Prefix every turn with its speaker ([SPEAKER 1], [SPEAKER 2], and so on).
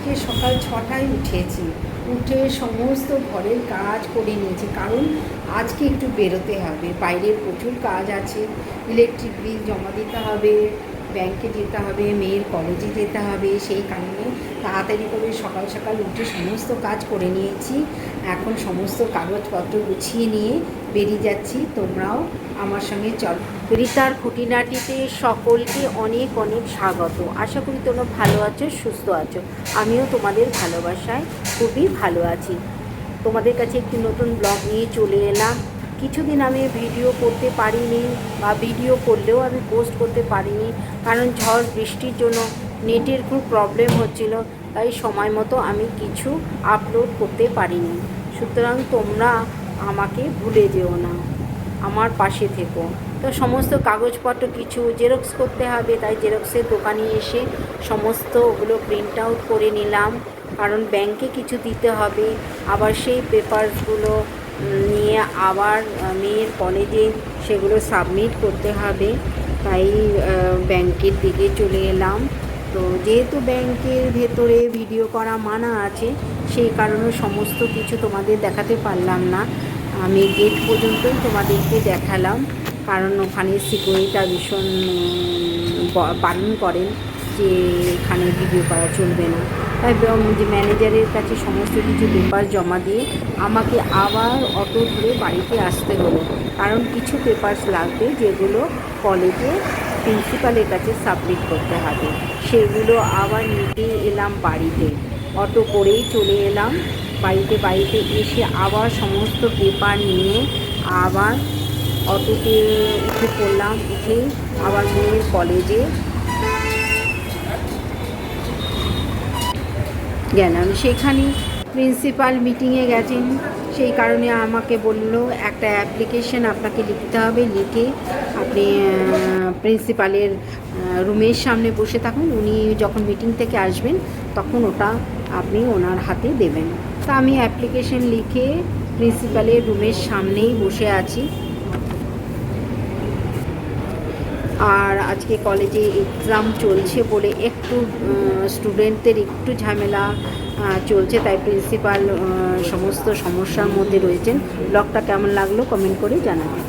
[SPEAKER 1] আজকে সকাল 6টায় উঠেছি, উঠে সমস্ত ঘরের কাজ করে নিয়েছি, কারণ আজকে একটু বেরোতে হবে, বাইরের প্রচুর কাজ আছে। ইলেকট্রিক বিল জমা দিতে হবে, ব্যাংকে যেতে হবে, মেয়ের কলেজে যেতে হবে, সেই কারণে তাড়াতাড়ি করে সকাল সকাল উঠে সমস্ত কাজ করে নিয়েছি। এখন সমস্ত কাগজপত্র গুছিয়ে নিয়ে বেরিয়ে যাচ্ছি, তোমরাও আমার সঙ্গে চলো। রিতার খুঁটিনাটিতে সকলকে অনেক অনেক স্বাগত। আশা করি তোমরা ভালো আছো, সুস্থ আছো। আমিও তোমাদের ভালোবাসায় খুবই ভালো আছি। তোমাদের কাছে একটি নতুন ব্লগ নিয়ে চলে এলাম। কিছুদিন আমি ভিডিও করতে পারিনি, বা ভিডিও করলেও আমি পোস্ট করতে পারিনি, কারণ ঝড় বৃষ্টির জন্য নেটের খুব প্রবলেম হচ্ছিল, তাই সময় মতো আমি কিছু আপলোড করতে পারিনি। সুতরাং তোমরা আমাকে ভুলে যেও না, আমার পাশে থেকো। তো সমস্ত কাগজপত্র কিছু জেরক্স করতে হবে, তাই জেরক্সের দোকানে এসে সমস্ত ওগুলো প্রিন্ট আউট করে নিলাম, কারণ ব্যাংকে কিছু দিতে হবে, আবার সেই পেপারসগুলো নিয়ে আবার মেয়ের কলেজে সেগুলো সাবমিট করতে হবে, তাই ব্যাংকের দিকে চলে এলাম। তো যেহেতু ব্যাংকের ভেতরে ভিডিও করা মানা আছে, সেই কারণে সমস্ত কিছু তোমাদের দেখাতে পারলাম না। আমি গেট পর্যন্তই তোমাদেরকে দেখালাম, কারণ ওখানে সিকিউরিটিটা ভীষণ বারণ করেন যে এখানে ভিডিও করা চলবে না। তাই যে ম্যানেজারের কাছে সমস্ত কিছু পেপার জমা দিয়ে আমাকে আবার অটো ধরে বাড়িতে আসতে হলো, কারণ কিছু পেপারস লাগবে যেগুলো কলেজে প্রিন্সিপালের কাছে সাবমিট করতে হবে, সেগুলো আবার নিতে এলাম বাড়িতে। অটো করেই চলে এলাম বাড়িতে এসে আবার সমস্ত পেপার নিয়ে আবার অটোতে উঠে পড়লাম, উঠে আবার মেয়ের কলেজে গেলাম। সেখানে প্রিন্সিপাল মিটিংয়ে গেছেন, সেই কারণে আমাকে বলল একটা অ্যাপ্লিকেশন আপনাকে লিখতে হবে, লিখে আপনি প্রিন্সিপালের রুমের সামনে বসে থাকুন, উনি যখন মিটিং থেকে আসবেন তখন ওটা আপনি ওনার হাতে দেবেন। তা আমি অ্যাপ্লিকেশন লিখে প্রিন্সিপালের রুমের সামনেই বসে আছি। আর আজকে কলেজে এক্সাম চলছে বলে একটু স্টুডেন্টদের একটু ঝামেলা চলছে, তাই প্রিন্সিপাল সমস্ত সমস্যার মধ্যে রয়েছেন। ব্লগটা কেমন লাগলো কমেন্ট করে জানাবেন।